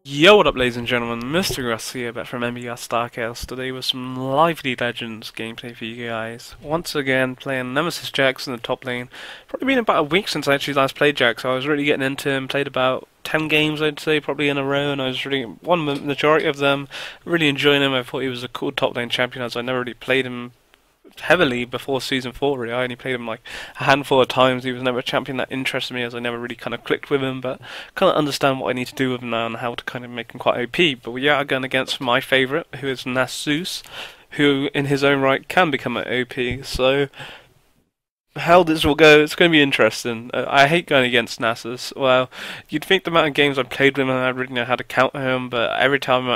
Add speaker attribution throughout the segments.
Speaker 1: Yo, what up ladies and gentlemen, Mr. Russ here, back from MBR Star Chaos today with some lively Legends gameplay for you guys. Once again, playing Nemesis Jax in the top lane. Probably been about a week since I actually last played Jax, so I was really getting into him, played about 10 games I'd say, probably in a row, and I was really, won the majority of them, really enjoying him. I thought he was a cool top lane champion as I never really played him heavily before season 4 really. I only played him like a handful of times. He was never a champion that interested me as I never really kind of clicked with him, but kind of understand what I need to do with him now and how to kind of make him quite OP. But we are going against my favourite, who is Nasus, who in his own right can become an OP, so how this will go, it's going to be interesting. I hate going against Nasus. Well, you'd think the amount of games I've played with him, I really know how to counter him, but every time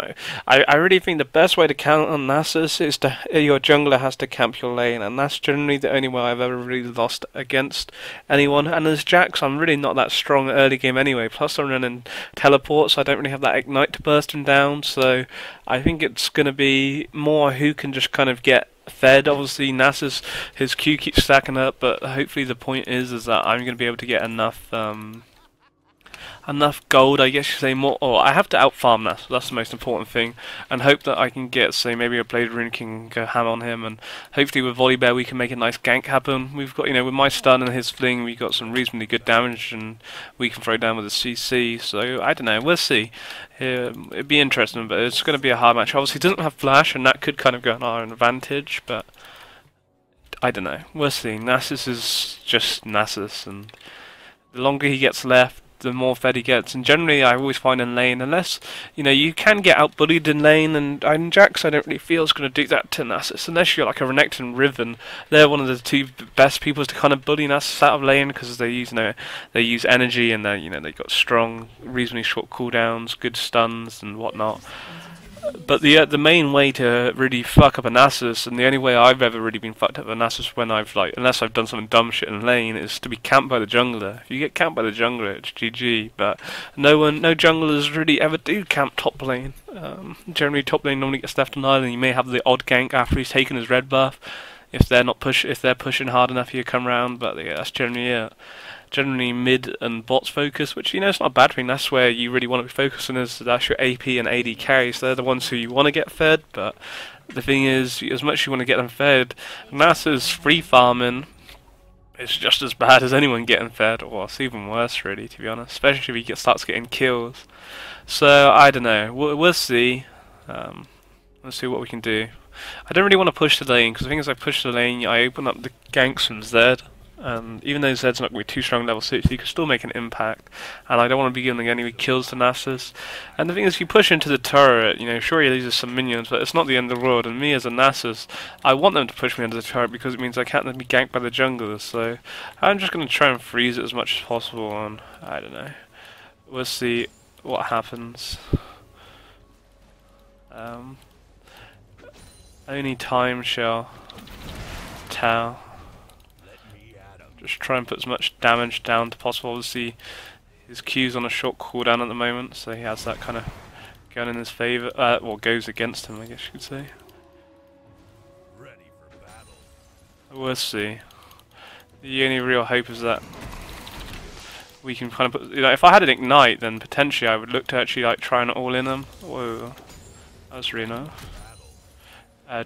Speaker 1: I really think the best way to counter Nasus is to your jungler has to camp your lane, and that's generally the only way I've ever really lost against anyone. And as Jax, I'm really not that strong early game anyway, plus I'm running teleports, so I don't really have that ignite to burst him down, so I think it's going to be more who can just kind of get fed. Obviously Nasus, his Q keeps stacking up, but hopefully the point is that I'm going to be able to get enough gold, I guess you say, more, or I have to outfarm Nasus, that's the most important thing, and hope that I can get, say, maybe a Blade Rune King, go ham on him, and hopefully with Volibear we can make a nice gank happen. We've got, with my stun and his fling, we got some reasonably good damage, and we can throw down with the CC, so I don't know, we'll see. It'd be interesting, but it's going to be a hard match. Obviously he doesn't have flash, and that could kind of go on our advantage, but I don't know, we'll see. Nasus is just Nasus, and the longer he gets left, the more fed he gets, and generally I always find in lane, unless you can get outbullied in lane, and in Jax I don't really feel is going to do that to Nasus, unless you're like a Renekton and Riven. They're one of the two best people to kind of bully Nasus out of lane, because they use they use energy, and they got strong, reasonably short cooldowns, good stuns and whatnot. But the main way to really fuck up a Nasus, and the only way I've ever really been fucked up a Nasus when I've unless I've done something dumb shit in lane, is to be camped by the jungler. If you get camped by the jungler, it's GG. But no junglers really ever do camp top lane. Generally, top lane normally gets left on island. You may have the odd gank after he's taken his red buff, if they're pushing hard enough, you come round. But yeah, that's generally it. Generally mid and bots focus, which it's not a bad thing. That's where you really want to be focusing, that's your AP and AD carries. They're the ones who you want to get fed, but the thing is, as much as you want to get them fed, Nasus free farming is just as bad as anyone getting fed, or it's even worse really, to be honest, especially if he starts getting kills. So I don't know, we'll see. Let's see what we can do. I don't really want to push the lane, because the thing is, I push the lane, I open up the ganks from Zed. Even though Zed's not going to be too strong level 6, he can still make an impact, and I don't want to be giving any kills to Nasus. And the thing is, if you push into the turret, sure he loses some minions, but it's not the end of the world, and me as a Nasus, I want them to push me into the turret because it means I can't then be ganked by the junglers, so I'm just going to try and freeze it as much as possible, and I don't know. We'll see what happens. Only time shall tell. Just try and put as much damage down to possible. Obviously, his Q's on a short cooldown at the moment, so he has that kind of going in his favour, or goes against him, I guess you could say. We'll see. The only real hope is that we can kind of put, if I had an ignite, then potentially I would look to actually try and all in him. Whoa, that was really nice.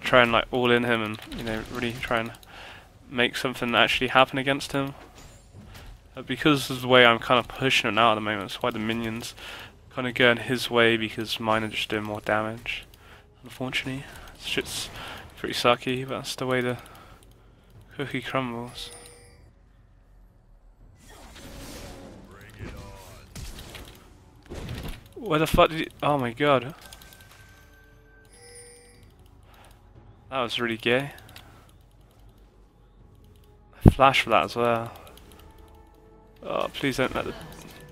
Speaker 1: Try and all in him, and really try and make something actually happen against him. Because of the way I'm kind of pushing him out at the moment, that's why the minions kind of going his way, because mine are just doing more damage. Unfortunately, shit's pretty sucky, but that's the way the cookie crumbles. Where the fuck did he... Oh my god. That was really gay. Flash for that as well. Oh, please don't let the...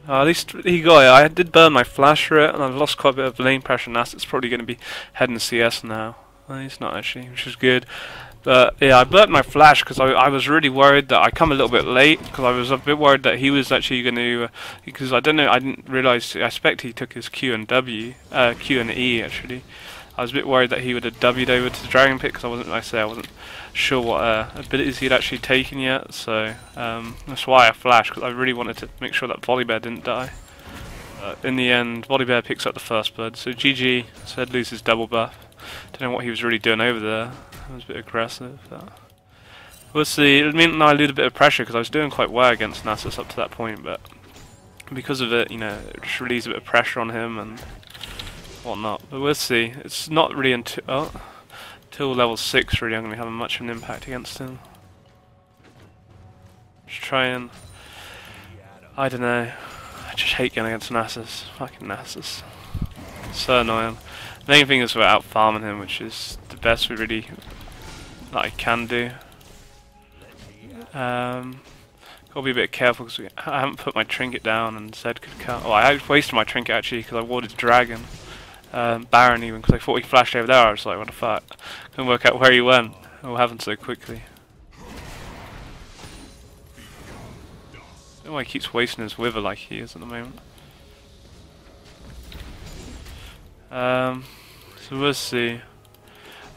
Speaker 1: Oh, at least he got it. I did burn my flash for it, and I've lost quite a bit of lane pressure, and that's probably going to be heading CS now. Well, he's not actually, which is good. But yeah, I burnt my flash because I was really worried that I come a little bit late, because I was a bit worried that he was actually going to... because I don't know, I didn't realise, I expect he took his Q and W, Q and E actually. I was a bit worried that he would have W'd over to the Dragon Pit because I wasn't sure what abilities he'd actually taken yet. So that's why I flashed, because I really wanted to make sure that Volibear didn't die. In the end, Volibear picks up the first blood. So GG, Zed loses double buff. Don't know what he was really doing over there. It was a bit aggressive. We'll see. It meant I lose a bit of pressure because I was doing quite well against Nasus up to that point, but because of it, you know, it just relieves a bit of pressure on him and whatnot. But we'll see. It's not really until level 6 really I'm going to have much of an impact against him. Just try and, I don't know. I just hate going against Nasus. Fucking Nasus. So annoying. The main thing is we're out farming him, which is the best we really that I can do. Gotta be a bit careful because I haven't put my trinket down and Zed could cut. Oh, I wasted my trinket actually because I warded the dragon. Baron even, because I thought he flashed over there. I was like, what the fuck? Couldn't work out where he went. It all happened so quickly. I don't know why he keeps wasting his wither like he is at the moment. So we'll see.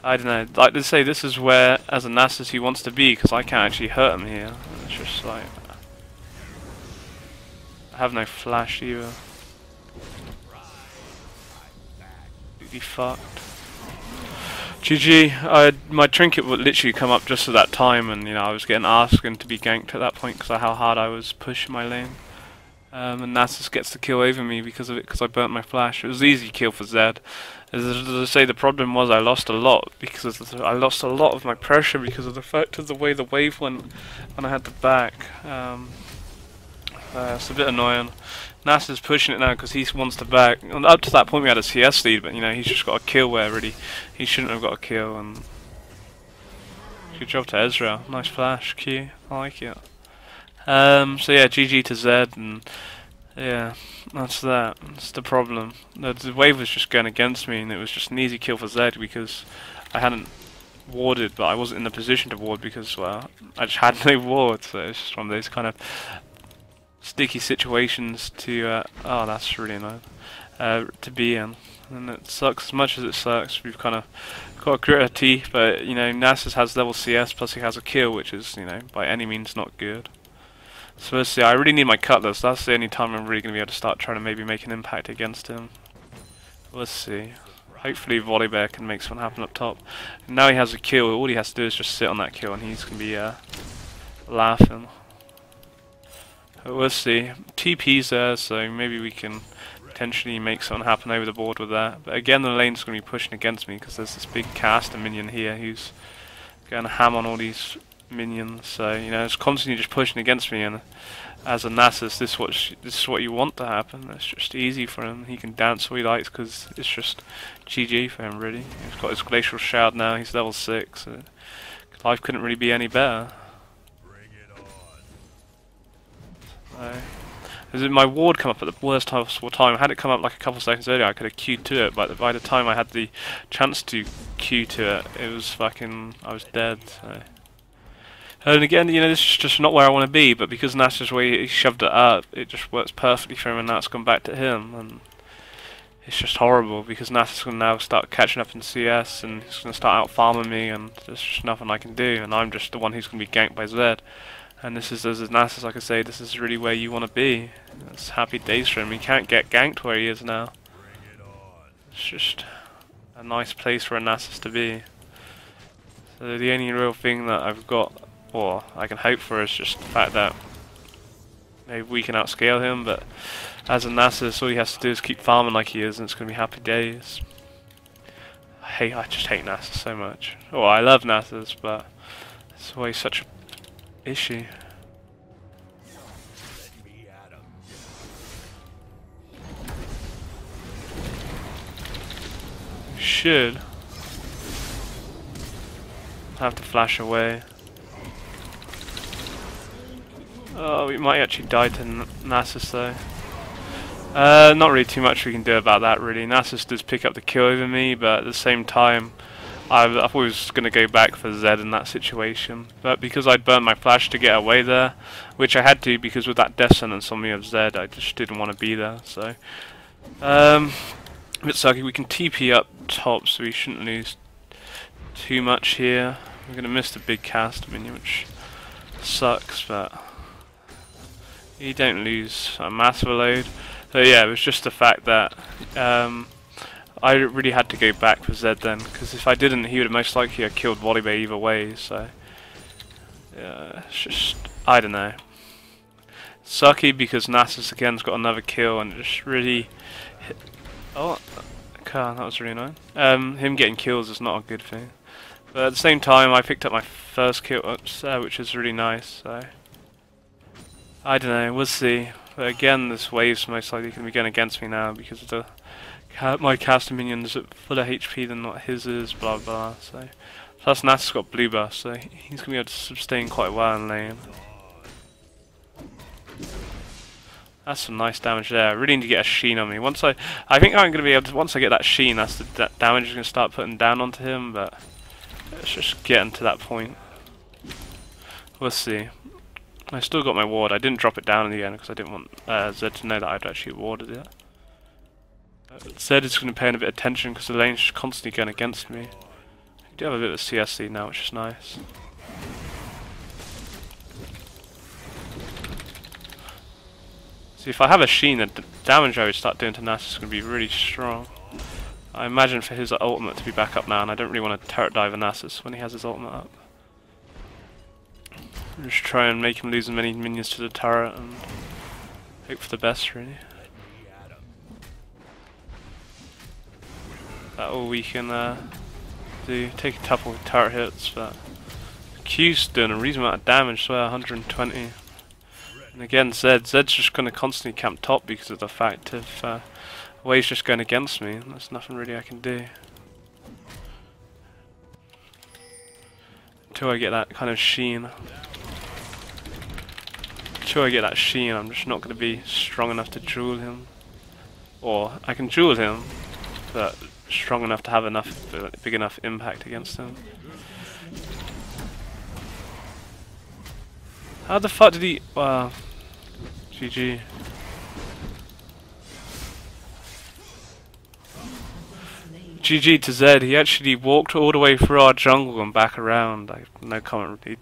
Speaker 1: I don't know. Like they say, this is where, as a Nasus, he wants to be, because I can't actually hurt him here. It's just like I have no flash either. Completely fucked. GG. My trinket would literally come up just at that time, and you know I was getting asking to be ganked at that point because of how hard I was pushing my lane. And Nasus gets the kill over me because of it, because I burnt my flash. It was an easy kill for Zed. As I say, the problem was I lost a lot because I lost a lot of my pressure because of the fact of the way the wave went when I had the back. It's a bit annoying. Nasus pushing it now because he wants to back. And up to that point we had a CS lead, but you know he's just got a kill where really he shouldn't have got a kill. And good job to Ezreal. Nice flash, Q. I like it. So yeah, GG to Zed, and yeah, that's that. That's the problem. The wave was just going against me, and it was just an easy kill for Zed because I hadn't warded, but I wasn't in the position to ward because, well, I just had no ward, so it's just one of those kind of sticky situations to, oh, that's really annoying, to be in. And it sucks as much as it sucks. We've kind of got a grit of teeth, but, you know, Nasus has level CS, plus he has a kill, which is, you know, by any means not good. So we'll see. I really need my cutlass. That's the only time I'm really going to be able to start trying to maybe make an impact against him. We'll see. Hopefully Volibear can make something happen up top. And now he has a kill. All he has to do is just sit on that kill and he's going to be laughing. But we'll see. TP's there, so maybe we can potentially make something happen over the board with that. But again, the lane's going to be pushing against me because there's this big caster minion here who's going to ham on all these minions, so you know it's constantly just pushing against me, and as a Nasus this is what you want to happen. It's just easy for him. He can dance all he likes because it's just GG for him really. He's got his glacial shroud now, he's level 6, so life couldn't really be any better. So, my ward come up at the worst possible time. Had it come up like a couple seconds earlier I could have queued to it, but by the time I had the chance to queue to it, it was fucking, I was dead. So. And again, you know, this is just not where I want to be, but because Nasus' way he shoved it up, it just works perfectly for him, and now it's gone back to him, and it's just horrible, because Nasus is going to now start catching up in CS, and he's going to start out-farming me, and there's just nothing I can do, and I'm just the one who's going to be ganked by Zed. And this is, as Nasus, like I say, this is really where you want to be. It's happy days for him. He can't get ganked where he is now. It's just a nice place for a Nasus to be. So the only real thing that I've got, or I can hope for, is just the fact that maybe we can outscale him, but as a Nasus all he has to do is keep farming like he is and it's going to be happy days. I just hate Nasus so much. Oh, I love Nasus, but it's always such an issue. Should have to flash away. Oh, we might actually die to Nasus though. Not really too much we can do about that really. Nasus does pick up the kill over me, but at the same time I thought he was going to go back for Zed in that situation. But because I'd burned my flash to get away there, which I had to because with that death sentence on me of Zed, I just didn't want to be there. So, a bit sucky. We can TP up top, so we shouldn't lose too much here. We're going to miss the big cast minion, which sucks, but you don't lose a massive load. So yeah, it was just the fact that I really had to go back for Zed then, because if I didn't, he would have most likely have killed Volibear either way. So yeah, it's just, I don't know. Sucky because Nasus again's got another kill and it just really hit. Oh, God, that was really annoying. Him getting kills is not a good thing. But at the same time, I picked up my first kill, which is really nice. So I don't know, we'll see. But again, this wave's most likely going to be going against me now because of my caster minions at fuller HP than what his is, blah blah. So plus Nasus got blue buff, so he's going to be able to sustain quite well in lane. That's some nice damage there. I really need to get a sheen on me. I think I'm going to be able to, once I get that sheen, that's the damage is going to start putting down onto him, but it's just getting to that point. We'll see. I still got my ward. I didn't drop it down in the end because I didn't want Zed to know that I'd actually warded it. Zed is going to pay a bit of attention because the lane's just constantly going against me. I do have a bit of a CS lead now, which is nice. See, if I have a sheen, the damage I would start doing to Nasus is going to be really strong. I imagine for his ultimate to be back up now, and I don't really want to turret dive a Nasus when he has his ultimate up. Just try and make him lose as many minions to the turret and hope for the best, really. That all we can do. Take a couple of turret hits, but Q's doing a reasonable amount of damage, so 120. And again, Zed's just going to constantly camp top because of the fact of wave's just going against me. There's nothing really I can do. Until I get that kind of sheen. Until I get that sheen, I'm just not going to be strong enough to duel him. Or, I can duel him, but strong enough to have enough, big enough impact against him. How the fuck did he... Wow. GG. GG to Zed. He actually walked all the way through our jungle and back around. I have no comment really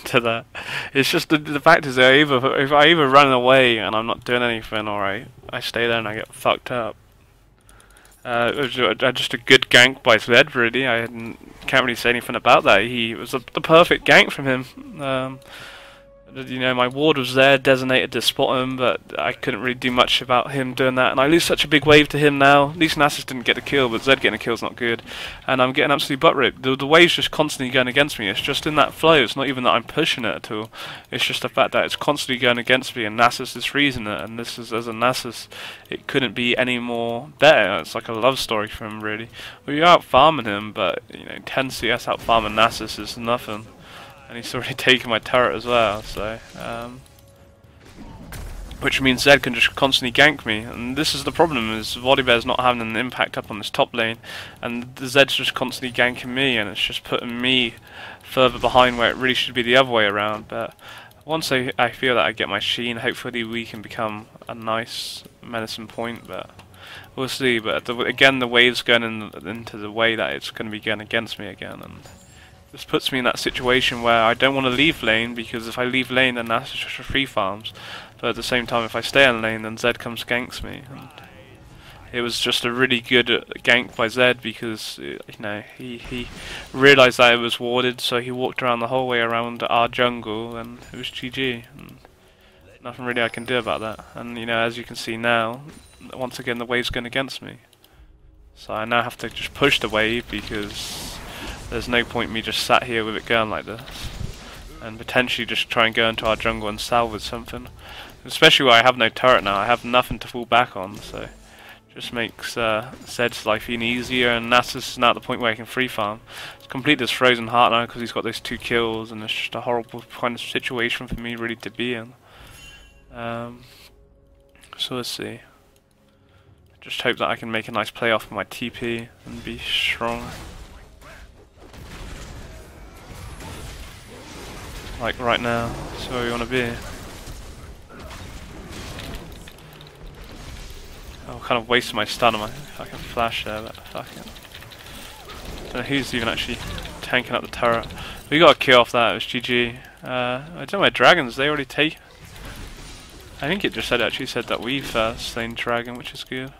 Speaker 1: to that. It's just the fact is that if I either run away and I'm not doing anything, alright, I stay there and I get fucked up. It was just a good gank by Zed, really. Can't really say anything about that. It was the perfect gank from him. You know, my ward was there, designated to spot him, but I couldn't really do much about him doing that. And I lose such a big wave to him now. At least Nasus didn't get the kill, but Zed getting a kill is not good. And I'm getting absolutely butt ripped. The wave's just constantly going against me. It's just in that flow. It's not even that I'm pushing it at all. It's just the fact that it's constantly going against me, and Nasus is freezing it. And this is, as a Nasus, it couldn't be any more better. It's like a love story for him, really. We're out farming him, but you know, 10 CS out farming Nasus is nothing. And he's already taken my turret as well, so which means Zed can just constantly gank me, and this is the problem: is Volibear's not having an impact up on this top lane, and the Zed's just constantly ganking me, and it's just putting me further behind where it really should be the other way around. But once I feel that I get my sheen, hopefully we can become a nice menacing point. But we'll see. But again, the wave's going into the way that it's going to be going against me again, and this puts me in that situation where I don't want to leave lane, because if I leave lane then that's just free farms, but at the same time if I stay in lane then Zed comes ganks me. And it was just a really good gank by Zed because you know, he realised that it was warded, so he walked around the whole way around our jungle and it was GG. And nothing really I can do about that. And you know, as you can see now, once again the wave's going against me. So I now have to just push the wave because there's no point me just sat here with it going like this, and potentially just try and go into our jungle and salvage something. Especially where I have no turret now, I have nothing to fall back on, so it just makes Zed's life even easier, and Nasus is now at the point where he can free farm. He's complete this frozen heart now because he's got those 2 kills, and it's just a horrible kind of situation for me really to be in. So let's see. Just hope that I can make a nice play off of my TP and be strong. Like right now, that's where we want to be. I'm kind of wasting my stun on my fucking flash there, but fuck it. So who's even actually tanking up the turret? We got a kill off that. It was GG. I don't know where dragons. They already take. I think it just actually said that we've slain dragon, which is good.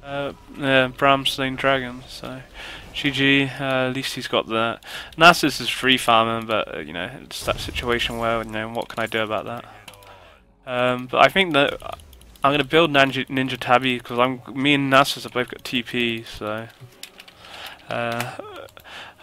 Speaker 1: Yeah, Bram slain dragon. So GG. At least he's got that. Nasus is free farming, but you know it's that situation where you know what can I do about that? But I think that I'm gonna build Ninja Tabby because me and Nasus have both got TP. So.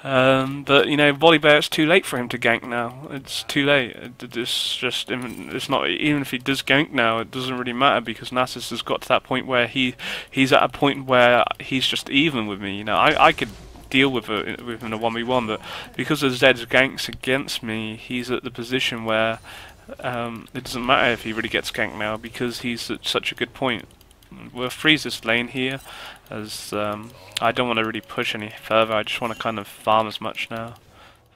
Speaker 1: But you know, Volibear, it's too late for him to gank now. It's too late. It's not even if he does gank now, it doesn't really matter because Nasus has got to that point where he's at a point where he's just even with me. You know, I could deal with him in a 1v1, but because of Zed's ganks against me, he's at the position where it doesn't matter if he really gets ganked now because he's at such a good point. We'll freeze this lane here, as I don't want to really push any further. I just want to kind of farm as much now.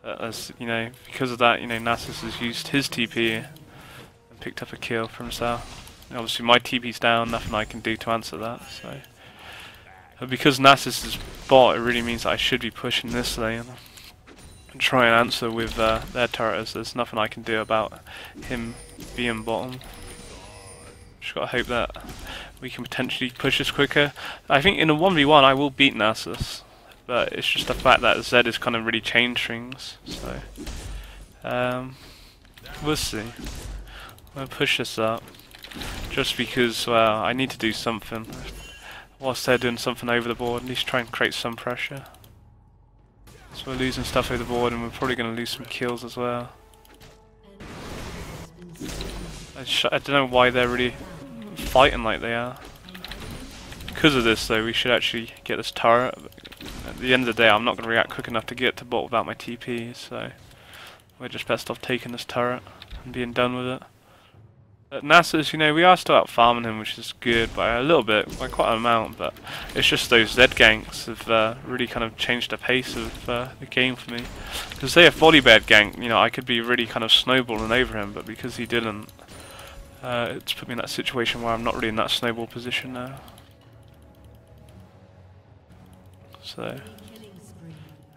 Speaker 1: As you know, because of that, you know, Nasus has used his TP and picked up a kill for himself. And obviously, my TP's down. Nothing I can do to answer that. So, but because Nasus is bot, it really means that I should be pushing this lane and try and answer with their turrets. There's nothing I can do about him being bottom. Just gotta hope that we can potentially push this quicker. I think in a 1v1 I will beat Nasus, but it's just the fact that Zed has kind of really changed things. So we'll see. We'll push this up just because I need to do something. Whilst they're doing something over the board, at least try and create some pressure. So we're losing stuff over the board, and we're probably going to lose some kills as well. I don't know why they're really fighting like they are. Because of this though, we should actually get this turret. At the end of the day, I'm not going to react quick enough to get to bot without my TP, so we're just best off taking this turret and being done with it. At Nasus, you know, we are still out farming him, which is good by a little bit, by quite an amount, but it's just those Zed ganks have really kind of changed the pace of the game for me. Because say if Volibear gank, you know, I could be really kind of snowballing over him, but because he didn't, it's put me in that situation where I'm not really in that snowball position now. So,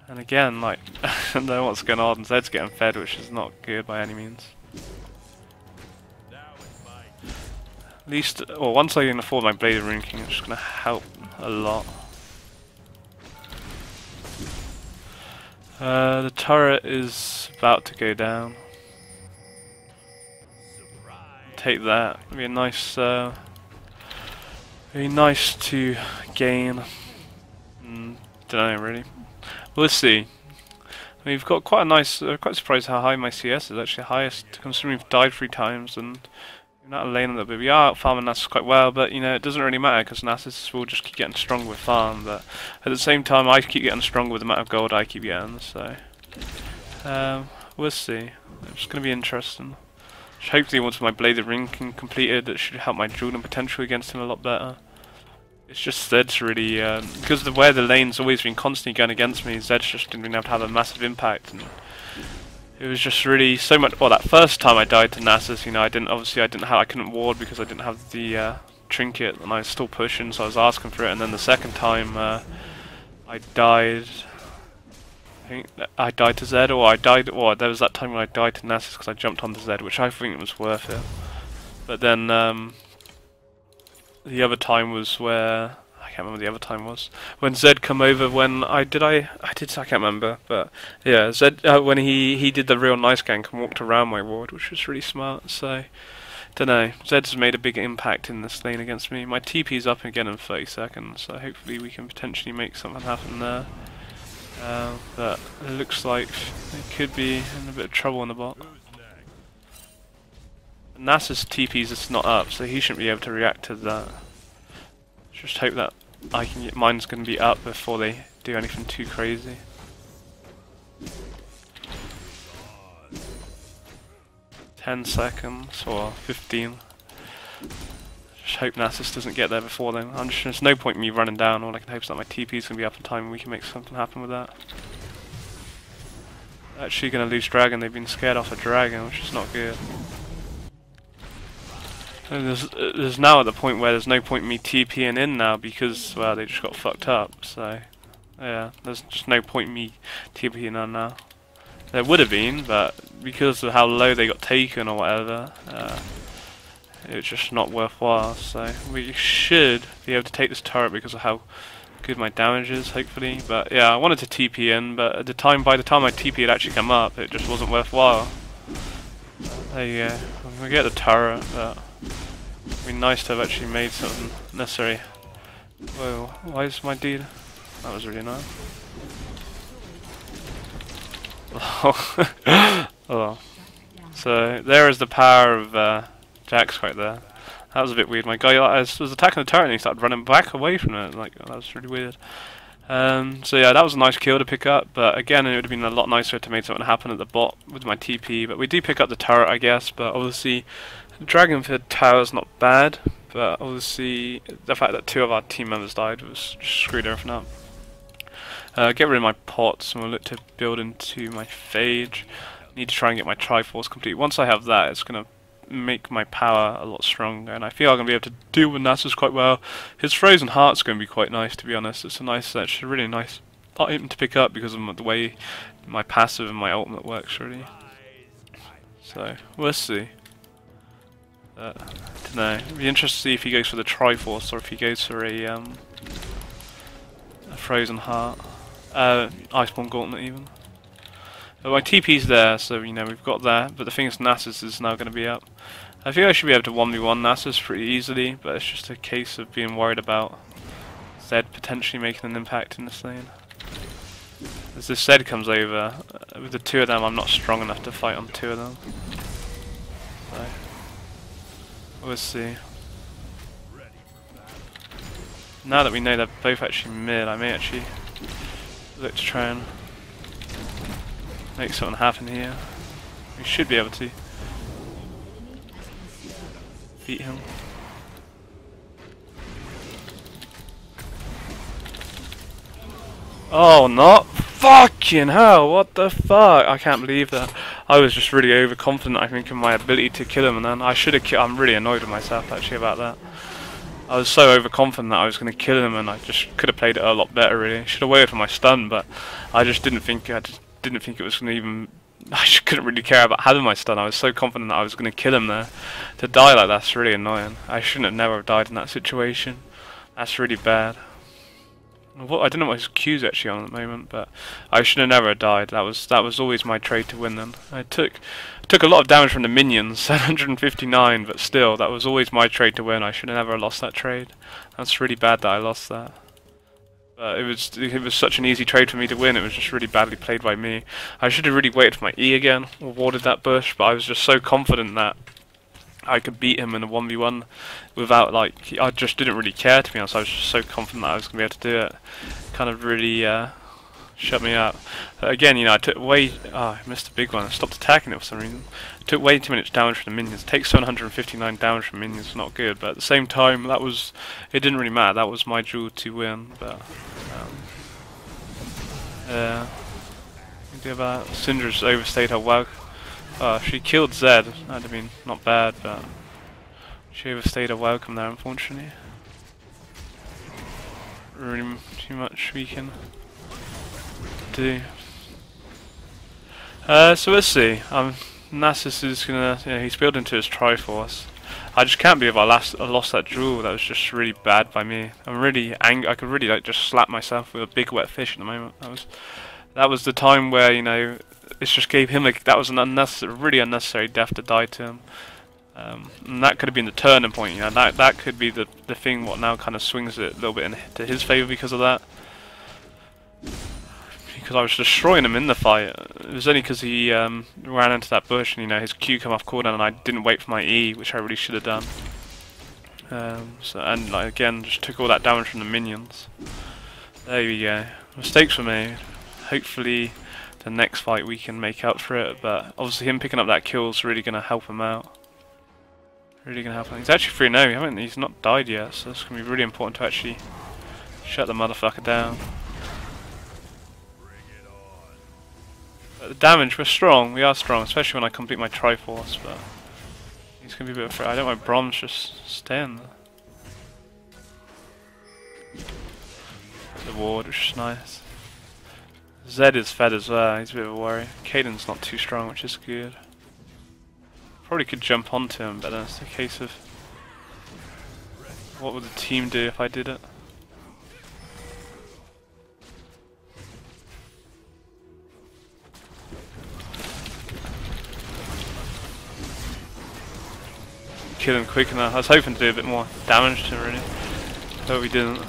Speaker 1: and again, like, I don't know what's going on. Zed's getting fed, which is not good by any means. At least, well, once I can afford my Blade of Rune King, it's just going to help a lot. The turret is about to go down. Take that. It'd be a nice, very nice to gain. Don't know really. We'll see. We've got quite a nice. Quite surprised how high my CS is. Actually, highest considering we've died 3 times and we're not lane a little bit. We are out farming Nasus quite well, but you know it doesn't really matter because Nasus will just keep getting stronger with farm. But at the same time, I keep getting stronger with the amount of gold I keep getting. So we'll see. It's going to be interesting. Hopefully, once my Blade of Ring King completed, it should help my dueling potential against him a lot better. It's just Zed's really because where the lane's always been constantly going against me, Zed's just didn't even have a massive impact, and it was just really so much. Well, that first time I died to Nasus, you know, I couldn't ward because I didn't have the trinket, and I was still pushing, so I was asking for it. And then the second time I died. I think I died to Zed, or there was that time when I died to Nasus because I jumped onto Zed, which I think was worth it. But then the other time was where I can't remember. The other time was when Zed come over. When I can't remember. But yeah, Zed when he did the real nice gank and walked around my ward, which was really smart. So don't know. Zed's made a big impact in this lane against me. My TP's up again in 30 seconds, so hopefully we can potentially make something happen there. But it looks like it could be in a bit of trouble in the bot. Nasus TP's just not up, so he shouldn't be able to react to that. Just hope that I can get mine's going to be up before they do anything too crazy. "10 seconds or 15. Just hope Nasus doesn't get there before then. There's no point in me running down. All I can hope is that my TP's going to be up in time and we can make something happen with that. Actually going to lose dragon. They've been scared off a dragon, which is not good. And there's now at the point where there's no point in me TPing in now because, well, they just got fucked up. So Yeah, there's just no point me TPing on now. There would have been, but because of how low they got taken or whatever, it's just not worthwhile. So we should be able to take this turret because of how good my damage is, hopefully. But yeah, I wanted to TP in, but at the time, by the time my TP had actually come up, it just wasn't worthwhile. There you go. I'm gonna get the turret, but it'd be nice to have actually made something necessary. Whoa, why is my dude? That was really nice. Oh. So there is the power of Jax right there. That was a bit weird. My guy was attacking the turret and he started running back away from it. Like, that was really weird. So yeah, that was a nice kill to pick up, but again, it would have been a lot nicer to make something happen at the bot with my TP. But we do pick up the turret, I guess. But obviously, the Dragonford tower's not bad. But obviously, the fact that 2 of our team members died was just screwed everything up. Get rid of my pots, and we'll look to build into my phage. Need to try and get my Triforce complete. Once I have that, it's gonna make my power a lot stronger, and I feel I'm gonna be able to deal with Nasus quite well. His Frozen Heart's gonna be quite nice, to be honest. It's actually a really nice item to pick up because of the way my passive and my ultimate works, really. So we'll see. I don't know. It'd be interesting to see if he goes for the Triforce or if he goes for a Frozen Heart, Iceborne Gauntlet even. But my TP's there, so you know we've got that. But the thing is, Nasus is now going to be up. I think I should be able to 1v1 Nasus pretty easily, but it's just a case of being worried about Zed potentially making an impact in this lane. As this Zed comes over, with the 2 of them, I'm not strong enough to fight on 2 of them. So we'll see. Now that we know they're both actually mid, I may actually look to try and make something happen here. We should be able to beat him. Oh, not fucking hell! What the fuck? I can't believe that. I was just really overconfident, I think, in my ability to kill him, and then I should have killed. I'm really annoyed with myself actually about that. I was so overconfident that I was going to kill him, and I just could have played it a lot better. Really, should have waited for my stun, but I just didn't think. I just didn't think it was going to even. I just couldn't really care about having my stun. I was so confident that I was going to kill him there. To die like that's really annoying. I shouldn't have never died in that situation. That's really bad. I don't know what his Q's actually on at the moment, but I should have never died. That was always my trade to win. Then I took a lot of damage from the minions, 759, but still, that was always my trade to win. I should have never lost that trade. That's really bad that I lost that. But it was such an easy trade for me to win. It was just really badly played by me. I should have really waited for my E again, or warded that bush, but I was just so confident that I could beat him in a 1v1 without, like, I just didn't really care, to be honest. I was just so confident that I was going to be able to do it. Kind of really shut me up. But again, you know, I took way... Oh, I missed a big one. I stopped attacking it for some reason. I took way too much damage from the minions. Take 759 damage from minions is not good, but at the same time, that was... It didn't really matter. That was my jewel to win, but... yeah. What do you do about that? Syndra's overstayed her welcome. She killed Zed. That'd have been not bad, but she overstayed her welcome there, unfortunately. Really too much we can do. So let's see. Nasus is gonna, you know, he's building into his Triforce. I just can't believe I lost that jewel. That was just really bad by me. I'm really angry. I could really like just slap myself with a big wet fish at the moment. That was the time where, you know, it just gave him like that was an really unnecessary death to die to him, and that could have been the turning point. You know, that could be the thing what now kind of swings it a little bit into his favor because of that. Because I was destroying him in the fight. It was only because he ran into that bush and, you know, his Q come off cooldown and I didn't wait for my E, which I really should have done. And like, again, just took all that damage from the minions. There we go. Mistakes were made. Hopefully the next fight we can make up for it, but obviously him picking up that kill is really going to help him out. Really going to help him. He's actually 3-0, he's not died yet, so it's going to be really important to actually shut the motherfucker down. But the damage, we're strong, we are strong, especially when I complete my Triforce, but he's going to be a bit afraid. I don't want Brom's just staying there. The ward, which is nice. Zed is fed as well, he's a bit of a worry. Caden's not too strong, which is good. Probably could jump onto him, but then it's a case of what would the team do if I did it? Kill him quick enough. I was hoping to do a bit more damage to him really, but we didn't.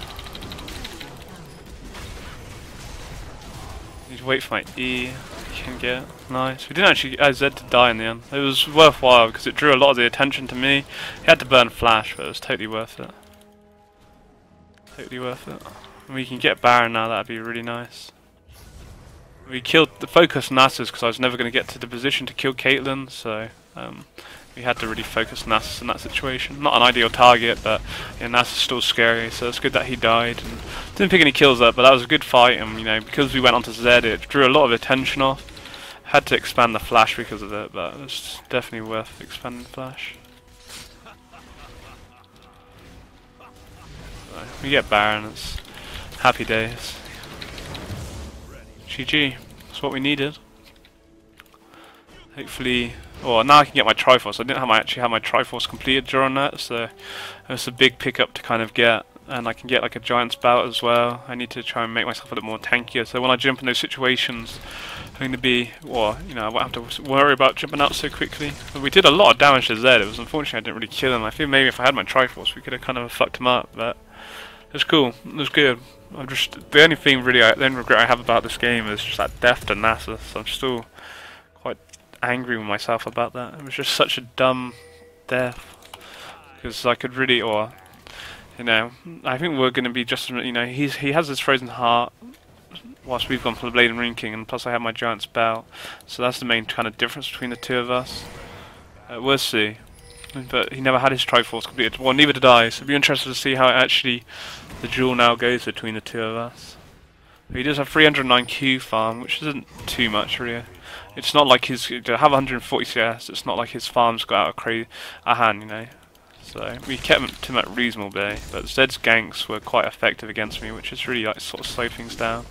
Speaker 1: Need to wait for my E. Can get nice. We didn't actually get Zed to die in the end. It was worthwhile because it drew a lot of the attention to me. He had to burn flash, but it was totally worth it. Totally worth it. We can get Baron now. That'd be really nice. We killed the focus Nasus because I was never going to get to the position to kill Caitlyn, so we had to really focus Nasus in that situation. Not an ideal target, but yeah, Nasus is still scary, so it's good that he died. And didn't pick any kills up, but that was a good fight, and you know, because we went onto Zed, it drew a lot of attention off. Had to expand the flash because of it, but it's definitely worth expanding the flash. So, we get Baron, it's happy days. GG, that's what we needed. Hopefully, well, now I can get my Triforce. I didn't actually have my Triforce completed during that, so it's a big pickup to kind of get. And I can get like a Giant's Bout as well. I need to try and make myself a little more tankier, so when I jump in those situations, I'm going to be, well, you know, I won't have to worry about jumping out so quickly. But we did a lot of damage to Zed. It was unfortunate I didn't really kill him. I feel maybe if I had my Triforce, we could have kind of fucked him up, but it's cool. It was good. I'm just, the only thing really, the only regret I have about this game is just that death to Nasus. I'm still quite angry with myself about that. It was just such a dumb death, because I could really, or you know, I think we're going to be just, you know, he has his frozen heart whilst we've gone for the Blade and Rune King, and plus I have my Giant's Belt, so that's the main kind of difference between the two of us. We'll see, but he never had his Triforce completed. Well, neither did I, so it'll be interesting to see how actually the duel now goes between the two of us. He does have 309 Q farm, which isn't too much really. It's not like his, to have 140 CS, it's not like his farm's got out of hand, you know. So we kept him at reasonable bay, but Zed's ganks were quite effective against me, which is really like sort of slowed things down.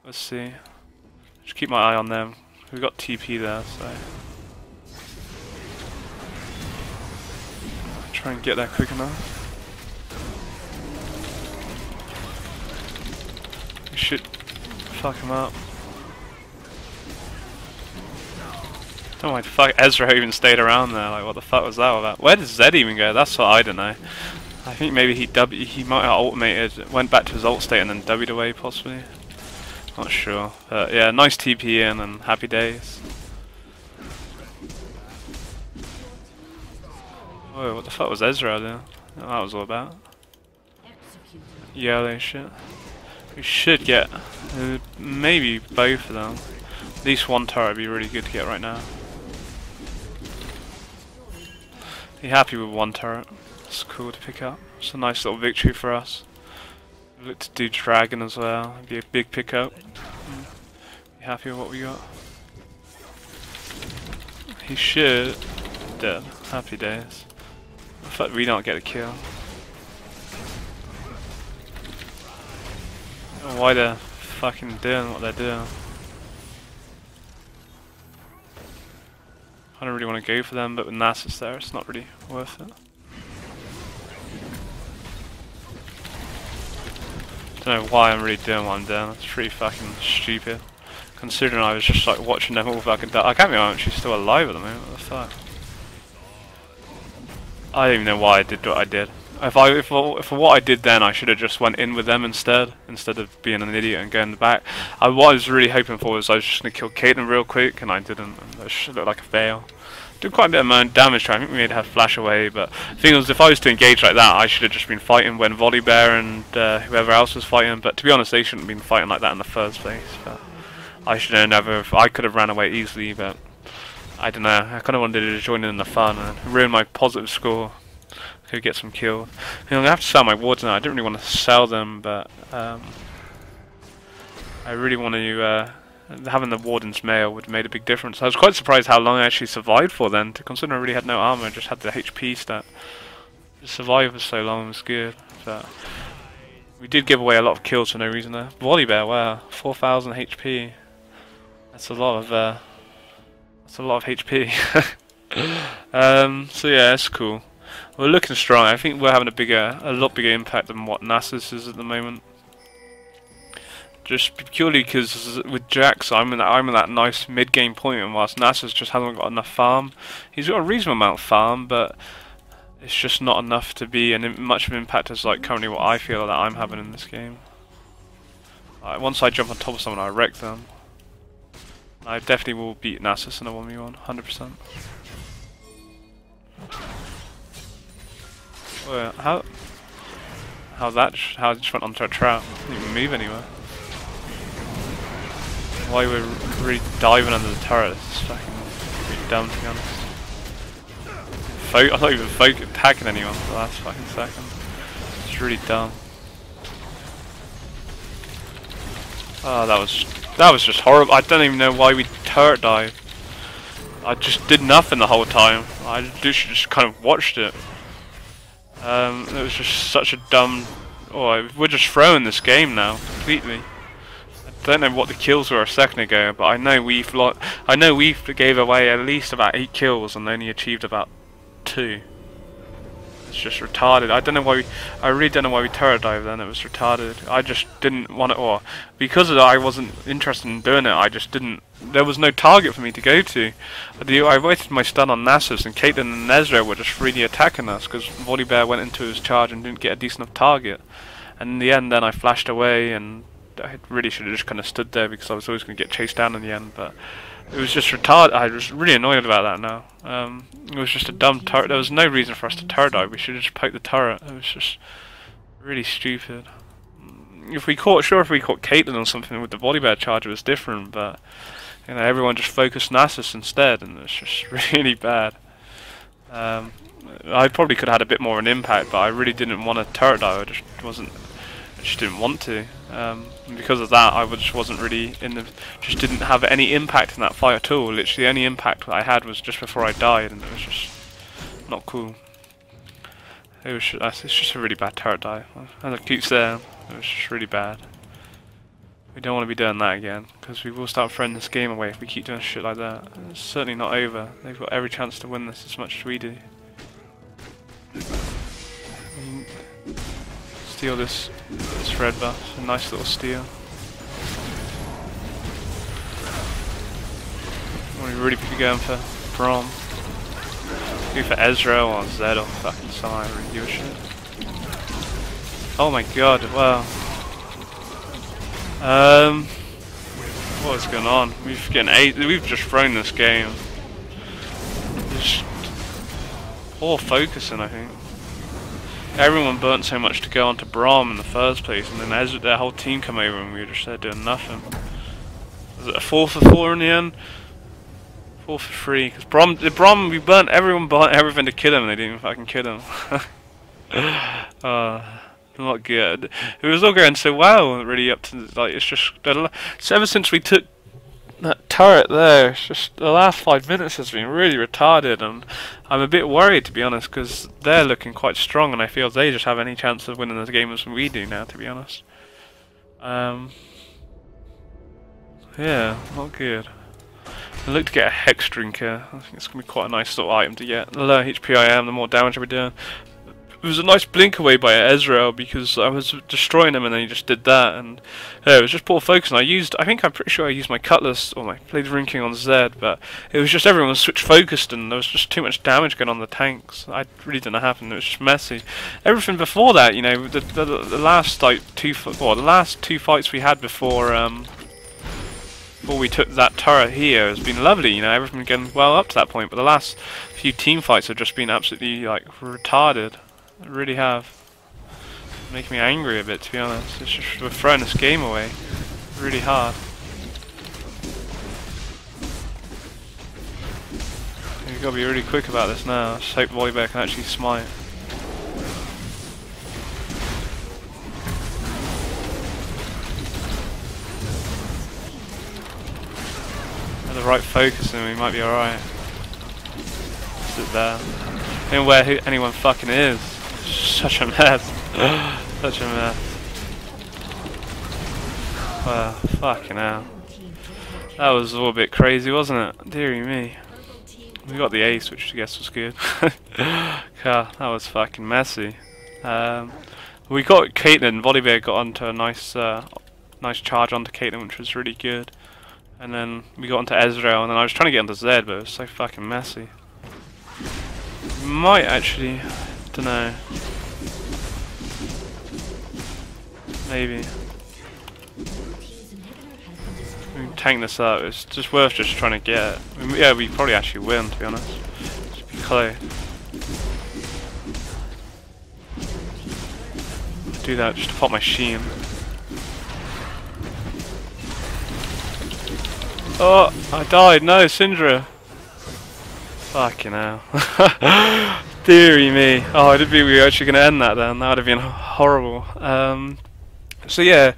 Speaker 1: Let's see. Just keep my eye on them. We've got TP there, so try and get there quick enough. We should fuck him up. Don't know why the fuck Ezra even stayed around there, like what the fuck was that all about? Where did Zed even go? That's what I don't know. I think maybe he might have ultimated, went back to his ult state and then W'd away possibly. Not sure. But yeah, nice TP in and happy days. Whoa, what the fuck was Ezra doing? That was all about. Yellow shit. We should get maybe both of them. At least one turret would be really good to get right now. Be happy with one turret. It's cool to pick up. It's a nice little victory for us. Look to do Dragon as well. It'd be a big pickup. Be happy with what we got. He should. Dead. Happy days. The fact we don't get a kill. Why they're fucking doing what they're doing. I don't really want to go for them, but with Nasus there, it's not really worth it. Don't know why I'm really doing what I'm doing. It's pretty fucking stupid. Considering I was just like watching them all fucking die. I can't believe I'm actually still alive at the moment. What the fuck? I don't even know why I did what I did. If for what I did then, I should have just went in with them instead of being an idiot and going back. What I was really hoping for was I was just going to kill Caitlyn real quick, and I didn't. That should look like a fail. Did quite a bit of damage to her. I think we made her flash away, but the thing was, if I was to engage like that, I should have just been fighting when Volibear and whoever else was fighting. But to be honest, they shouldn't have been fighting like that in the first place. But I should have never. I could have ran away easily, but I don't know. I kind of wanted to join in the fun and ruin my positive score. Could get some kills. I'm gonna have to sell my wards now. I didn't really want to sell them, but I really want to. Having the Warden's Mail would have made a big difference. I was quite surprised how long I actually survived for then. To consider I really had no armor, I just had the HP stat. To survive for so long was good. But We did give away a lot of kills for no reason there. Volibear, wow, 4,000 HP. That's a lot of HP. So yeah, that's cool. We're looking strong. I think we're having a lot bigger impact than what Nasus is at the moment. Just purely because with Jax, I'm in that nice mid-game point, and whilst Nasus just hasn't got enough farm. He's got a reasonable amount of farm, but it's just not enough to be much of an impact as like currently what I feel that I'm having in this game. Once I jump on top of someone, I wreck them. I definitely will beat Nasus in a 1v1, 100%. Oh, yeah. How it just went onto a trap? Didn't even move anywhere. Why we're really diving under the turret? It's fucking pretty dumb, to be honest. I'm not even attacking anyone for the last fucking second. It's really dumb. Oh, that was just horrible. I don't even know why we turret dived. I just did nothing the whole time. I literally just kind of watched it. It was just such a dumb. Oh, we're just throwing this game now completely. I don't know what the kills were a second ago, but I know we gave away at least about 8 kills and only achieved about 2. It's just retarded. I really don't know why we turret dived then. It was retarded. I just didn't want it, or because I wasn't interested in doing it. I just didn't. There was no target for me to go to. I wasted my stun on Nasus, and Caitlyn and Ezreal were just freely attacking us because Volibear went into his charge and didn't get a decent enough target. And in the end, then I flashed away, and I really should have just kind of stood there because I was always going to get chased down in the end. But it was just retarded. I was really annoyed about that now. It was just a dumb turret. There was no reason for us to turret dive. We should have just poked the turret. It was just really stupid. If we caught Caitlyn or something with the Volibear charge, it was different. But you know, everyone just focused Nasus instead, and it was just really bad. I probably could have had a bit more of an impact, but I really didn't want to turret dive. I just didn't want to. And because of that, I just wasn't really just didn't have any impact in that fight at all. Literally, the only impact that I had was just before I died, and it was just not cool. It's just a really bad turret dive. As I keep saying, it was just really bad. We don't want to be doing that again, because we will start throwing this game away if we keep doing shit like that. It's certainly not over. They've got every chance to win this as much as we do. Steal this red buff, a nice little steal. We really be going for Braum. Go for Ezreal or Zed or fucking Sai, I really give a shit. Oh my god, wow. What is going on? We've just thrown this game. Just poor focusing, I think. Everyone burnt so much to go onto Braum in the first place, and then their whole team come over and we were just there doing nothing. Was it a 4 for 4 in the end? 4 for 3, because everyone burnt everything to kill him and they didn't even fucking kill him. Not good. It was all going so well, really up to, like, it's just, so ever since we took that turret there, it's just the last 5 minutes has been really retarded, and I'm a bit worried, to be honest, because they're looking quite strong, and I feel they just have any chance of winning this game as we do now, to be honest. Yeah, not good. I look to get a Hex Drinker. I think it's going to be quite a nice sort of item to get. The lower HP I am, the more damage I'll be doing. It was a nice blink away by Ezreal because I was destroying him and then he just did that, and it was just poor focus. And I'm pretty sure I used my Cutlass or my Blade Rune King on Zed, but it was just everyone was switch focused and there was just too much damage going on the tanks. I really didn't know what happened. It was just messy. Everything before that, you know, the last like the last 2 fights we had before we took that turret here has been lovely. You know, everything getting well up to that point, but the last few team fights have just been absolutely like retarded. I really have. Making me angry a bit, to be honest. It's just, we're throwing this game away really hard. We've got to be really quick about this now. I just hope Volibear can actually smite. With the right focus and we might be alright. Sit there. I don't know where anyone fucking is. Such a mess. Such a mess. Fucking hell. That was all a bit crazy, wasn't it? Deary me. We got the ace, which I guess was good. God, that was fucking messy. We got Caitlyn. Volibear got onto a nice charge onto Caitlyn, which was really good. And then we got onto Ezreal, and then I was trying to get onto Zed, but it was so fucking messy. Might actually, don't know. Maybe. We can tank this up. It's just worth just trying to get it. I mean, yeah, we probably actually win, to be honest. Just be close. Do that just to pop my Sheen. Oh, I died. No, Syndra. Fucking hell. Deary me. Oh, I didn't think we were actually going to end that then. That would have been horrible. So yeah,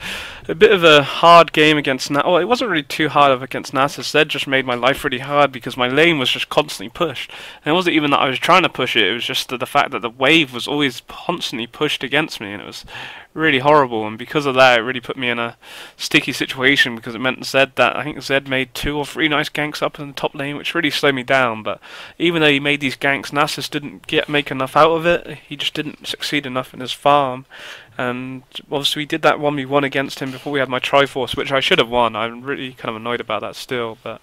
Speaker 1: a bit of a hard game against well, it wasn't really too hard against Nasus. Zed just made my life really hard because my lane was just constantly pushed. And it wasn't even that I was trying to push it, it was just the fact that the wave was always constantly pushed against me, and it was really horrible. And because of that, it really put me in a sticky situation because it meant Zed that I think Zed made 2 or 3 nice ganks up in the top lane, which really slowed me down. But even though he made these ganks, Nasus didn't make enough out of it. He just didn't succeed enough in his farm. And obviously we did that 1v1 against him before we had my Triforce, which I should have won. I'm really kind of annoyed about that still, but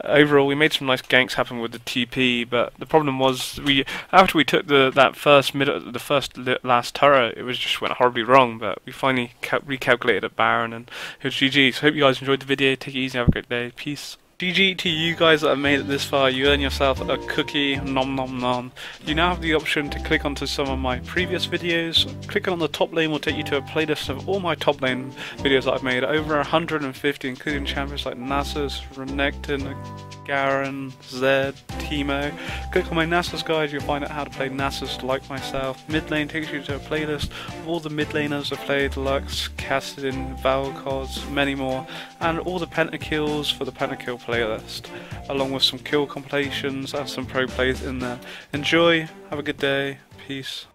Speaker 1: overall we made some nice ganks happen with the TP. But the problem was after we took the last turret, it was just went horribly wrong. But we finally recalculated at Baron, and it was GG. So hope you guys enjoyed the video. Take it easy, have a great day. Peace. GG to you guys that have made it this far. You earn yourself a cookie, nom nom nom. You now have the option to click onto some of my previous videos. Clicking on the top lane will take you to a playlist of all my top lane videos that I've made, over 150, including champions like Nasus, Renekton, Garen, Zed, Teemo. Click on my Nasus guide, you'll find out how to play Nasus like myself. Mid lane takes you to a playlist of all the mid laners I've played, Lux, Kassadin, Valkos, many more, and all the pentakills for the pentakill playlist, along with some kill compilations and some pro plays in there. Enjoy, have a good day, peace.